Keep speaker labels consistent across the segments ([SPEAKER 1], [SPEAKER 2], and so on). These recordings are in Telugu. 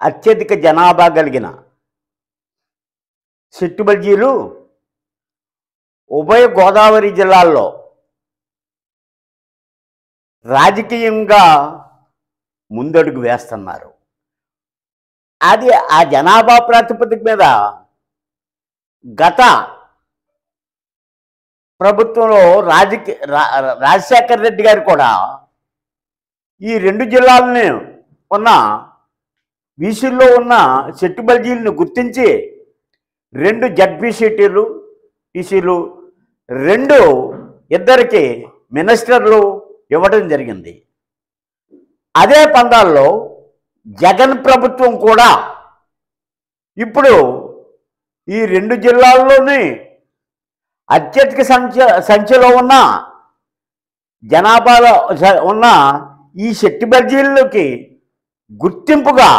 [SPEAKER 1] అత్యధిక జనాభా కలిగిన సెట్టుబల్జీలు ఉభయ గోదావరి జిల్లాల్లో రాజకీయంగా ముందడుగు వేస్తున్నారు. అది ఆ జనాభా ప్రాతిపదిక మీద గత ప్రభుత్వంలో రాజశేఖర రెడ్డి గారు కూడా ఈ 2 జిల్లాలని ఉన్న బీసీల్లో ఉన్న సెట్టుబల్జీలను గుర్తించి 2 జడ్పీ సీట్లు ఈసీలు 2 ఇద్దరికి మినిస్టర్లు ఇవ్వడం జరిగింది. అదే పందాల్లో జగన్ ప్రభుత్వం కూడా ఇప్పుడు ఈ 2 జిల్లాల్లోని అత్యధిక సంఖ్యలో ఉన్న జనాభాలో ఉన్న ఈ సెట్టుబల్జీలకి గుర్తింపుగా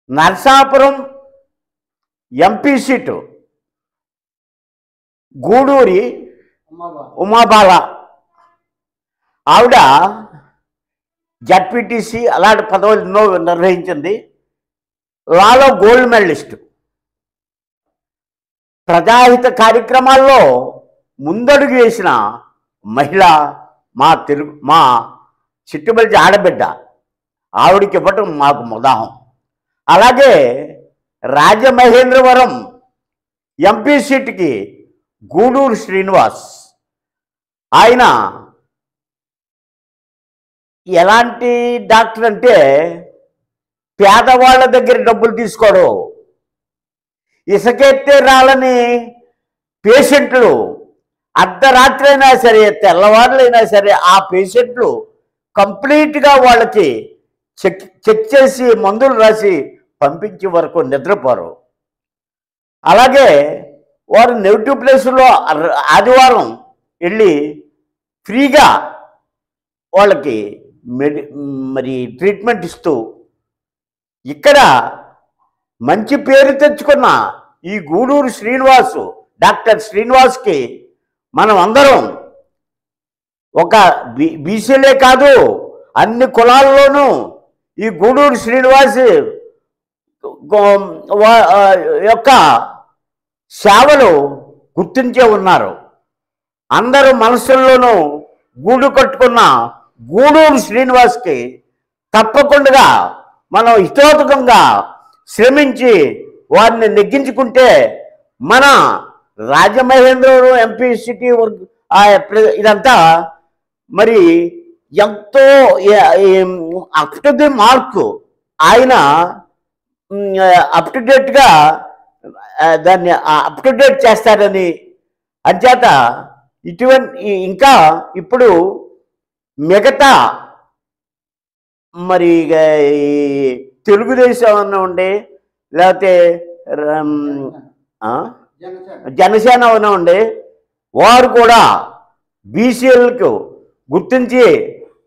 [SPEAKER 1] నరసాపురం ఎంపీ సీటు గూడూరి ఉమాబాల ఆవిడ జడ్పీటీసీ అలాంటి పదవులు ఎన్నో నిర్వహించింది. లాలో గోల్డ్ మెడలిస్టు. ప్రజాహిత కార్యక్రమాల్లో ముందడుగు వేసిన మహిళ మా సెట్టుబల్జీ ఆడబిడ్డ. ఆవిడికి ఇవ్వటం మాకు ముదాహం. అలాగే రాజమహేంద్రవరం ఎంపీ సీటుకి గూడూరు శ్రీనివాస్. ఆయన ఎలాంటి డాక్టర్ అంటే పేదవాళ్ళ దగ్గర డబ్బులు తీసుకోడు. ఇసుకెత్తే రాళ్ళని పేషెంట్లు అర్ధరాత్రి అయినా సరే తెల్లవారులైనా సరే ఆ పేషెంట్లు కంప్లీట్గా వాళ్ళకి చెక్ చేసి మందులు రాసి పంపించే వరకు నిద్రపోరు. అలాగే వారు నెగిటివ్ ప్లేసుల్లో ఆదివారం వెళ్ళి ఫ్రీగా వాళ్ళకి మరి ట్రీట్మెంట్ ఇస్తూ ఇక్కడ మంచి పేరు తెచ్చుకున్న ఈ గూడూరు శ్రీనివాసు డాక్టర్ శ్రీనివాస్కి మనం అందరం ఒక బీసీలే కాదు అన్ని కులాల్లోనూ ఈ గూడూరు శ్రీనివాస్ యొక్క సేవలు గుర్తించే ఉన్నారు. అందరూ మనసుల్లోనూ గూడు కట్టుకున్న గూడూరు శ్రీనివాస్కి తప్పకుండా మనం హితోతకంగా శ్రమించి వారిని నెగ్గించుకుంటే మన రాజమహేంద్రవరం ఎంపీ సిటీ ఇదంతా మరి ఎంతో అప్ టు ది మార్క్ ఆయన అప్ టు డేట్గా దాన్ని అప్ టు డేట్ చేస్తారని అంచేత ఇటువంటి ఇంకా ఇప్పుడు మిగతా మరి తెలుగుదేశం అన్న ఉండే లేకపోతే జనసేన అన్న ఉండే వారు కూడా బీసీలకు గుర్తించి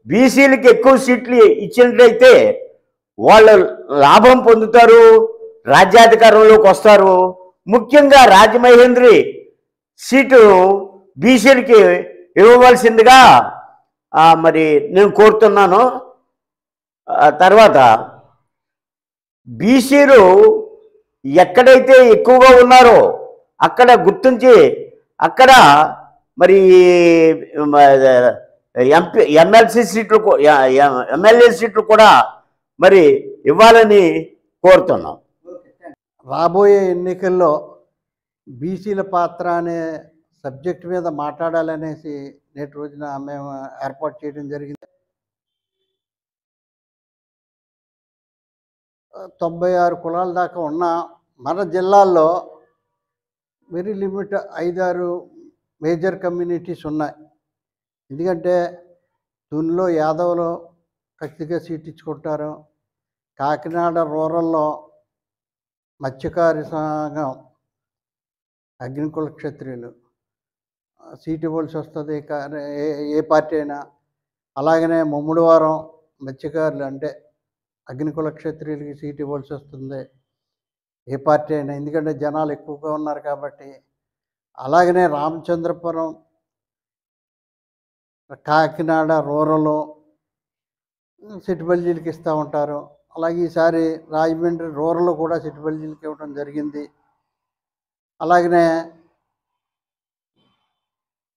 [SPEAKER 1] బీసీలకు ఎక్కువ సీట్లు ఇచ్చినట్లయితే వాళ్ళు లాభం పొందుతారు, రాజ్యాధికారంలోకి వస్తారు. ముఖ్యంగా రాజమహేంద్రి సీటు బీసీలకి ఇవ్వవలసిందిగా మరి నేను కోరుతున్నాను. తర్వాత బీసీలు ఎక్కడైతే ఎక్కువగా ఉన్నారో అక్కడ గుర్తించి అక్కడ మరి ఎమ్మెల్యే సీట్లు కూడా మరి ఇవ్వాలని కోరుతున్నాం.
[SPEAKER 2] రాబోయే ఎన్నికల్లో బీసీల పాత్ర అనే సబ్జెక్ట్ మీద మాట్లాడాలనేసి నేటి రోజున మేము ఏర్పాటు చేయడం జరిగింది. 96 కులాల దాకా ఉన్న మన జిల్లాల్లో వెరీ లిమిట్ 5-6 మేజర్ కమ్యూనిటీస్ ఉన్నాయి. ఎందుకంటే తునిలో యాదవులు ఖచ్చితంగా సీట్ ఇచ్చుకుంటారు. కాకినాడ రూరల్లో మత్స్యకారి సంఘం అగ్నికుల క్షత్రియులు సీట్ ఇవ్వాల్సి వస్తుంది ఏ పార్టీ అయినా. అలాగనే ముమ్మడివారం మత్స్యకారులు అంటే అగ్నికుల క్షత్రియులకి సీట్ ఇవ్వాల్సి వస్తుంది ఏ పార్టీ అయినా, ఎందుకంటే జనాలు ఎక్కువగా ఉన్నారు కాబట్టి. అలాగనే రామచంద్రపురం కాకినాడ రూరల్ సెట్టుబల్జీలకి ఇస్తూ ఉంటారు. అలాగే ఈసారి రాజమండ్రి రూరల్ కూడా సిట్టిబల్జీలకి ఇవ్వడం జరిగింది. అలాగనే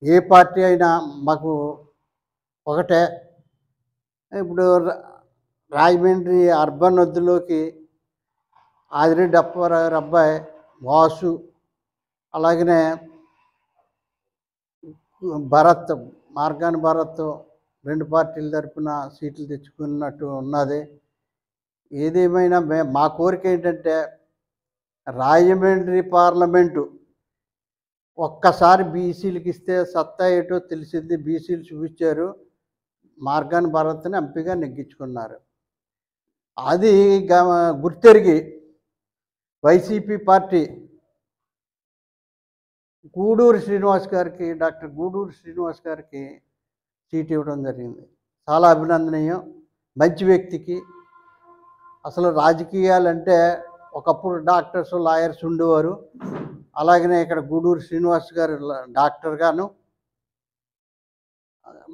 [SPEAKER 2] ఏ పార్టీ అయినా మాకు ఒకటే. ఇప్పుడు రాజమండ్రి అర్బన్ వద్దులోకి ఆదిరెడ్డి అప్పారావు గారి అబ్బాయి వాసు, అలాగనే భరత్, మార్గాని భరత్ 2 పార్టీల తరపున సీట్లు తెచ్చుకున్నట్టు ఉన్నది. ఏదేమైనా మా కోరిక ఏంటంటే రాజమండ్రి పార్లమెంటు ఒక్కసారి బీసీలకు ఇస్తే సత్తా ఏటో తెలిసింది. బీసీలు చూపించారు, మార్గాని భరత్ని ఎంపీగా నెగ్గించుకున్నారు. అది గుర్తెరిగి వైసీపీ పార్టీ గూడూరు శ్రీనివాస్ గారికి, డాక్టర్ గూడూరు శ్రీనివాస్ గారికి సీట్ ఇవ్వడం జరిగింది. చాలా అభినందనీయం. మంచి వ్యక్తికి. అసలు రాజకీయాలంటే ఒకప్పుడు డాక్టర్స్, లాయర్స్ ఉండేవారు. అలాగనే ఇక్కడ గూడూరు శ్రీనివాస్ గారు డాక్టర్ గాను,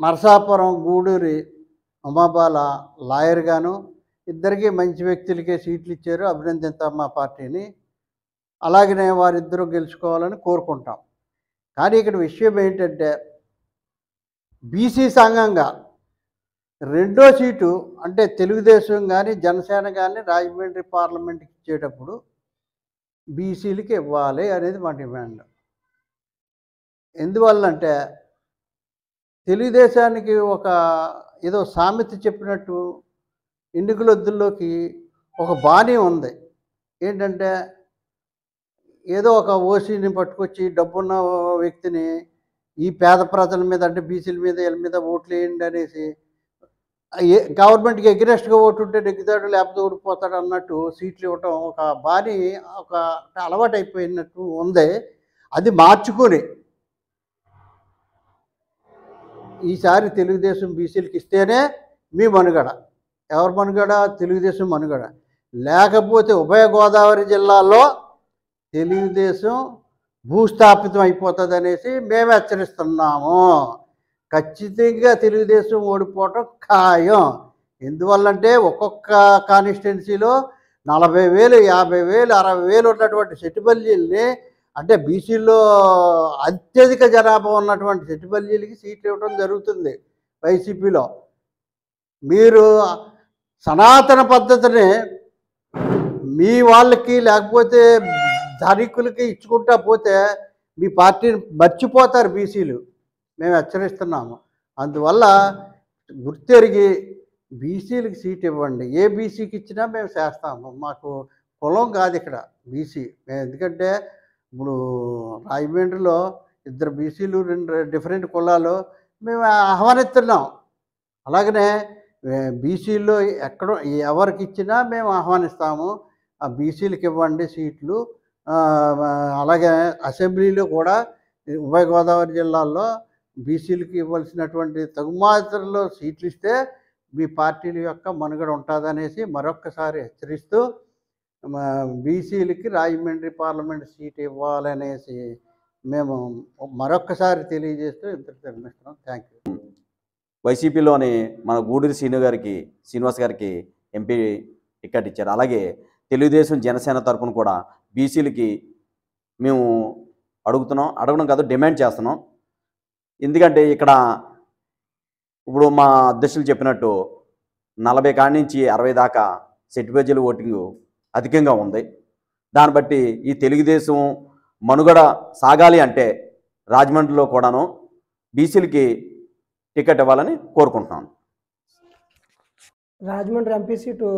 [SPEAKER 2] నరసాపురం గూడూరి ఉమాబాల లాయర్ గాను, ఇద్దరికీ మంచి వ్యక్తులకే సీట్లు ఇచ్చారు. అభినందిస్తాం మా పార్టీని. అలాగనే వారిద్దరూ గెలుచుకోవాలని కోరుకుంటాం. కానీ ఇక్కడ విషయం ఏంటంటే బీసీ సంఘంగా 2వ సీటు అంటే తెలుగుదేశం కానీ జనసేన కానీ రాజమండ్రి పార్లమెంట్కి ఇచ్చేటప్పుడు బీసీలకి ఇవ్వాలి అనేది మా డిమాండ్. ఎందువల్లంటే తెలుగుదేశానికి ఒక ఏదో సామెత చెప్పినట్టు ఎన్నికలొద్దుల్లోకి ఒక బాణీ ఉంది. ఏంటంటే ఏదో ఒక ఓసీని పట్టుకొచ్చి డబ్బున్న వ్యక్తిని ఈ పేద ప్రజల మీద అంటే బీసీల మీద వీళ్ళ మీద ఓట్లు వేయండి అనేసి గవర్నమెంట్కి ఎగ్రెస్ట్గా ఓటు ఉంటే నెగ్గుతాడు, లేకపోతే ఓడిపోతాడు అన్నట్టు సీట్లు ఇవ్వటం ఒక బాణీ, ఒక అలవాటు అయిపోయినట్టు ఉంది. అది మార్చుకొని ఈసారి తెలుగుదేశం బీసీలకు ఇస్తేనే మీ మనుగడ. ఎవరి మనుగడ? తెలుగుదేశం మనుగడ. లేకపోతే ఉభయ గోదావరి జిల్లాల్లో తెలుగుదేశం భూస్థాపితం అయిపోతుంది అనేసి మేము హెచ్చరిస్తున్నాము. ఖచ్చితంగా తెలుగుదేశం ఓడిపోవటం ఖాయం. ఎందువల్లంటే ఒక్కొక్క కాన్స్టిట్యున్సీలో 40,000, 50,000, 60,000 ఉన్నటువంటి సెట్టిబల్జీల్ని, అంటే బీసీల్లో అత్యధిక జనాభా ఉన్నటువంటి సెట్టిబల్జీలకి సీట్లు ఇవ్వడం జరుగుతుంది వైసీపీలో. మీరు సనాతన పద్ధతిని మీ వాళ్ళకి లేకపోతే ధనికులకి ఇచ్చుకుంటా పోతే మీ పార్టీని మర్చిపోతారు బీసీలు. మేము హెచ్చరిస్తున్నాము. అందువల్ల గుర్తెరిగి బీసీలకు సీట్ ఇవ్వండి. ఏ బీసీకి ఇచ్చినా మేము చేస్తాము. మాకు కులం కాదు ఇక్కడ బీసీ. ఎందుకంటే ఇప్పుడు రాజమండ్రిలో 2 బీసీలు, 2 డిఫరెంట్ కులాలు మేము ఆహ్వానిస్తున్నాం. అలాగనే బీసీల్లో ఎక్కడో ఎవరికి ఇచ్చినా మేము ఆహ్వానిస్తాము. ఆ బీసీలకు ఇవ్వండి సీట్లు. అలాగే అసెంబ్లీలో కూడా ఉభయ గోదావరి జిల్లాల్లో బీసీలకు ఇవ్వాల్సినటువంటి తగుమాత్రలో సీట్లు ఇస్తే మీ పార్టీల యొక్క మనుగడ ఉంటుందనేసి మరొక్కసారి హెచ్చరిస్తూ బీసీలకి రాజమండ్రి పార్లమెంట్ సీట్ ఇవ్వాలనేసి మేము మరొక్కసారి తెలియజేస్తూ ఇంతకు నిర్మిస్తున్నాం. Thank you.
[SPEAKER 3] వైసీపీలోని మన గూడూరి శ్రీనివాస్ గారికి ఎంపీ టికెట్ ఇచ్చారు. అలాగే తెలుగుదేశం జనసేన తరపున కూడా బీసీలకి మేము అడగడం కాదు, డిమాండ్ చేస్తున్నాం. ఎందుకంటే ఇక్కడ ఇప్పుడు మా అధ్యక్షులు చెప్పినట్టు 40 కాడి నుంచి 60 దాకా సెట్టిబల్జీల ఓటింగు అధికంగా ఉంది. దాన్ని బట్టి ఈ తెలుగుదేశం మనుగడ సాగాలి అంటే రాజమండ్రిలో కూడాను బీసీలకి టికెట్ ఇవ్వాలని కోరుకుంటున్నాను.
[SPEAKER 4] రాజమండ్రి ఎంపీ సీటు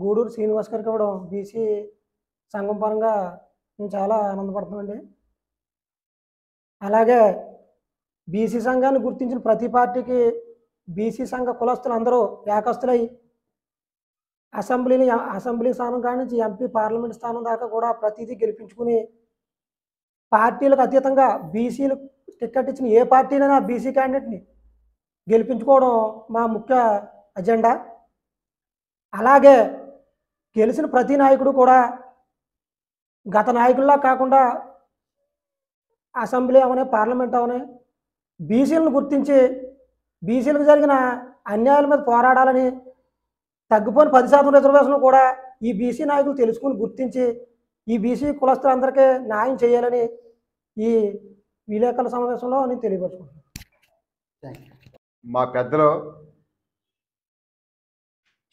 [SPEAKER 4] గూడూరు శ్రీనివాస్ గారికి ఇవ్వడం బీసీ సంఘం పరంగా మేము చాలా ఆనందపడుతున్నామండి. అలాగే బీసీ సంఘాన్ని గుర్తించిన ప్రతి పార్టీకి బీసీ సంఘ కులస్తులు అందరూ ఏకస్తులై అసెంబ్లీ స్థానం కాడి నుంచి ఎంపీ పార్లమెంట్ స్థానం దాకా కూడా ప్రతిదీ గెలిపించుకుని పార్టీలకు అతీతంగా బీసీలు టికెట్ ఇచ్చిన ఏ పార్టీనైనా బీసీ క్యాండిడేట్ని గెలిపించుకోవడం మా ముఖ్య అజెండా. అలాగే గెలిచిన ప్రతి నాయకుడు కూడా గత నాయకుల్లా కాకుండా అసెంబ్లీ అవనే పార్లమెంట్ అవనే బీసీలను గుర్తించి బీసీలకు జరిగిన అన్యాయాల మీద పోరాడాలని తగ్గిపోయిన 10% రిజర్వేషన్ కూడా ఈ బీసీ నాయకులు తెలుసుకుని గుర్తించి ఈ బీసీ కులస్తులందరికీ న్యాయం చేయాలని ఈ విలేకరుల సమావేశంలో నేను తెలియపరుచుకుంటున్నాను.
[SPEAKER 2] Thank you.
[SPEAKER 5] మా పెద్దలు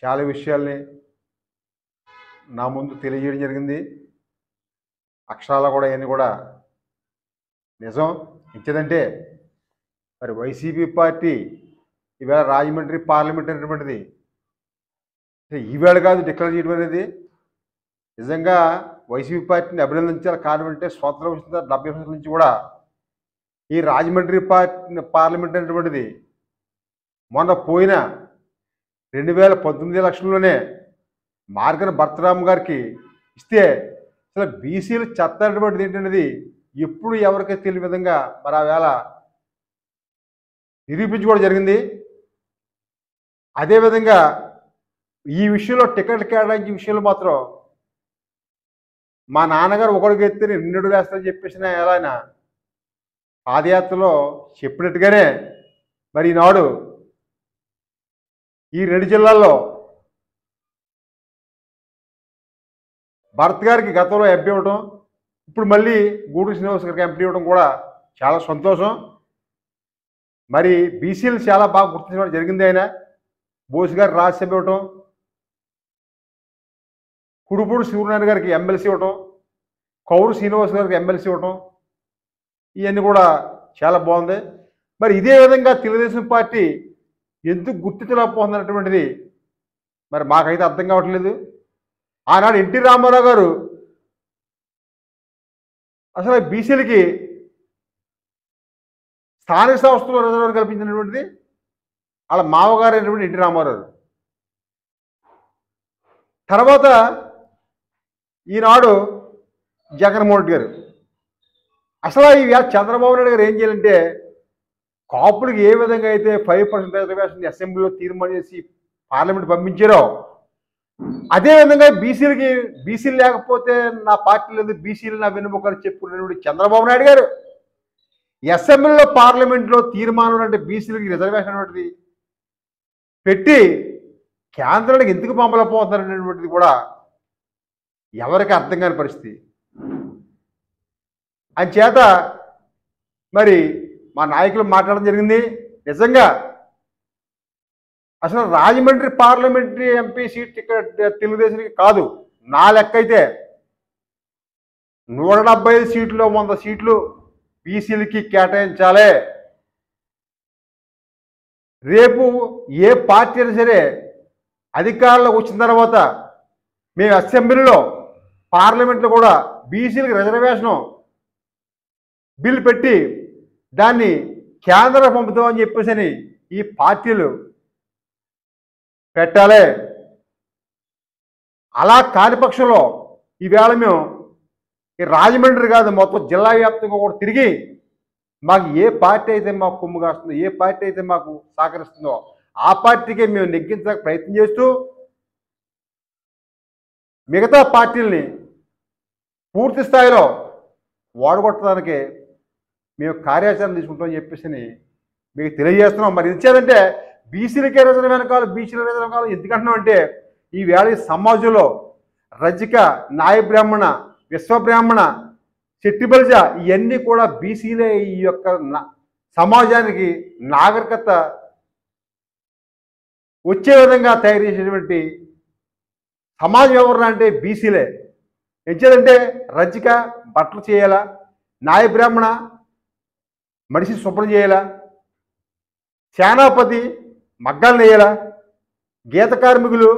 [SPEAKER 5] చాలా విషయాల్ని నా ముందు తెలియజేయడం జరిగింది. అక్షరాలు కూడా ఇవన్నీ కూడా నిజం. ఇచ్చేదంటే మరి వైసీపీ పార్టీ ఈవేళ రాజమండ్రి పార్లమెంట్ అనేటువంటిది ఈవేళ కాదు డిక్లేర్ చేయడం అనేది. నిజంగా వైసీపీ పార్టీని అభినందించాలి. కారణం అంటే స్వాతంత్రం వచ్చిన 70 సంవత్సరాల నుంచి కూడా ఈ రాజమండ్రి పార్లమెంట్ అనేటువంటిది మొన్న పోయిన 2019 ఎలక్షన్లోనే మార్గన భరతరామ్ గారికి ఇస్తే అసలు బీసీలు చెత్త అనేటువంటిది ఏంటనేది ఎప్పుడు ఎవరికీ తెలియని విధంగా మరి ఆ వేళ నిరూపించుకోవడం జరిగింది. అదేవిధంగా ఈ విషయంలో టికెట్ కేటాయించే విషయంలో మాత్రం మా నాన్నగారు ఒకడికి ఎత్తే 2 అడుగులు వేస్తారని చెప్పేసిన ఎలా ఆయన పాదయాత్రలో చెప్పినట్టుగానే మరి ఈనాడు ఈ 2 జిల్లాల్లో భరత్ గారికి గతంలో ఎంపీ ఇవ్వడం, ఇప్పుడు మళ్ళీ గూడూరు శ్రీనివాస్ గారికి ఎంపీ ఇవ్వడం కూడా చాలా సంతోషం. మరి బీసీలు చాలా బాగా గుర్తించడం జరిగింది. ఆయన బోస్ గారికి రాజ్యసభ ఇవ్వటం, కుడుపూడి సూర్యనారాయణ గారికి ఎమ్మెల్సీ ఇవ్వటం, కౌరు శ్రీనివాస్ గారికి ఎమ్మెల్సీ ఇవ్వటం, ఇవన్నీ కూడా చాలా బాగుంది. మరి ఇదే విధంగా తెలుగుదేశం పార్టీ ఎందుకు గుర్తించలేకపోతుంది అనేటువంటిది మరి మాకైతే అర్థం కావట్లేదు. ఆనాడు ఎన్టీ రామారావు గారు అసలు బీసీలకి స్థానిక సంస్థల్లో రిజర్వేషన్ కల్పించినటువంటిది వాళ్ళ మామగారు అయినటువంటి ఎన్టీ రామారావు. తర్వాత ఈనాడు జగన్మోహన్ రెడ్డి గారు. అసలు ఈ చంద్రబాబు నాయుడు గారు ఏం చేయాలంటే కాపులకు ఏ విధంగా అయితే 5% రిజర్వేషన్ అసెంబ్లీలో తీర్మానం చేసి పార్లమెంట్ పంపించారో అదేవిధంగా బీసీలు లేకపోతే నా పార్టీ లేదు, బీసీలు నా వెన్నుముకలు చెప్పుకున్నటువంటి చంద్రబాబు నాయుడు గారు అసెంబ్లీలో పార్లమెంట్లో తీర్మానం అంటే బీసీలకి రిజర్వేషన్ అనేటువంటిది పెట్టి కేంద్రానికి ఎందుకు పంపలేకపోతున్నారు అనేటువంటిది కూడా ఎవరికి అర్థం కాని పరిస్థితి. అంచేత మరి మా నాయకులు మాట్లాడడం జరిగింది. నిజంగా అసలు రాజమండ్రి పార్లమెంటరీ ఎంపీ సీట్ ఇక్కడ తెలుగుదేశానికి కాదు. నా లెక్క అయితే 175 సీట్లు 100 సీట్లు బీసీలకి కేటాయించాలి. రేపు ఏ పార్టీ అయినా సరే అధికారంలోకి వచ్చిన తర్వాత మేము అసెంబ్లీలో పార్లమెంట్లో కూడా బీసీలకు రిజర్వేషన్ బిల్ పెట్టి దాన్ని కేంద్రం పంపుతామని చెప్పేసి ఈ పార్టీలు పెట్టాలి. అలా కాని పక్షంలో ఈవేళ మేము ఈ రాజమండ్రి కాదు మొత్తం జిల్లా వ్యాప్తంగా కూడా తిరిగి మాకు ఏ పార్టీ అయితే మాకు కొమ్ము కాస్తుందో, ఏ పార్టీ అయితే మాకు సహకరిస్తుందో ఆ పార్టీకే మేము నెగ్గించడానికి ప్రయత్నం చేస్తూ మిగతా పార్టీలని పూర్తి స్థాయిలో ఓడగొట్టడానికి మేము కార్యాచరణ తీసుకుంటామని చెప్పేసి మీకు తెలియజేస్తున్నాం. మరి ఇచ్చేదంటే బీసీలకే రిజర్వేషన్ కావాలి, బీసీల రిజర్వేషన్ కావాలి ఎందుకంటున్నాం అంటే ఈవేళ ఈ సమాజంలో రజిక, నాయ బ్రాహ్మణ, విశ్వబ్రాహ్మణ, చెట్టిబలిజ ఇవన్నీ కూడా బీసీలే ఈ యొక్క సమాజానికి నాగరికత వచ్చే విధంగా తయారు చేసేటువంటి సమాజం ఎవరు అంటే బీసీలే. ఎంచేదంటే రజిక బట్టలు చేయాలా, నాయ బ్రాహ్మణ మనిషి శుభ్రం చేయాలా, సేనాపతి మగ్గాలు నేయాలా, గీత కార్మికులు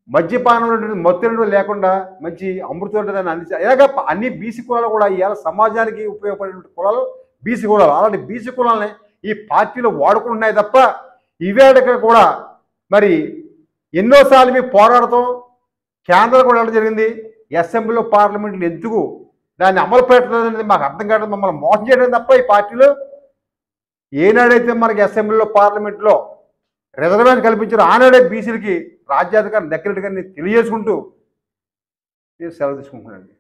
[SPEAKER 5] మద్యపానం మత్తు లేకుండా మంచి అమృతం ఉంటుందని అందించాలి. ఇలాగ అన్ని బీసీ కులాలు కూడా ఇవాళ సమాజానికి ఉపయోగపడేటువంటి కులాలు బీసీ కులాలు. అలాంటి బీసీ కులాలని ఈ పార్టీలు వాడుకుంటున్నాయి తప్ప ఇవేళ కూడా మరి ఎన్నోసార్లు మేము పోరాడతాం, కేంద్రం కూడా వెళ్ళడం జరిగింది. అసెంబ్లీలో పార్లమెంట్లు ఎందుకు దాన్ని అమలు పెట్టలేదు అనేది మాకు అర్థం కావడం, మమ్మల్ని మోసం చేయడం తప్ప ఈ పార్టీలు ఏనాడైతే మనకి అసెంబ్లీలో పార్లమెంట్లో రిజర్వేషన్ కల్పించారో ఆనాడే బీసీలకి రాజ్యాధికారం దక్కినట్టుగా తెలియజేసుకుంటూ నేను సెలవు తీసుకుంటున్నానండి.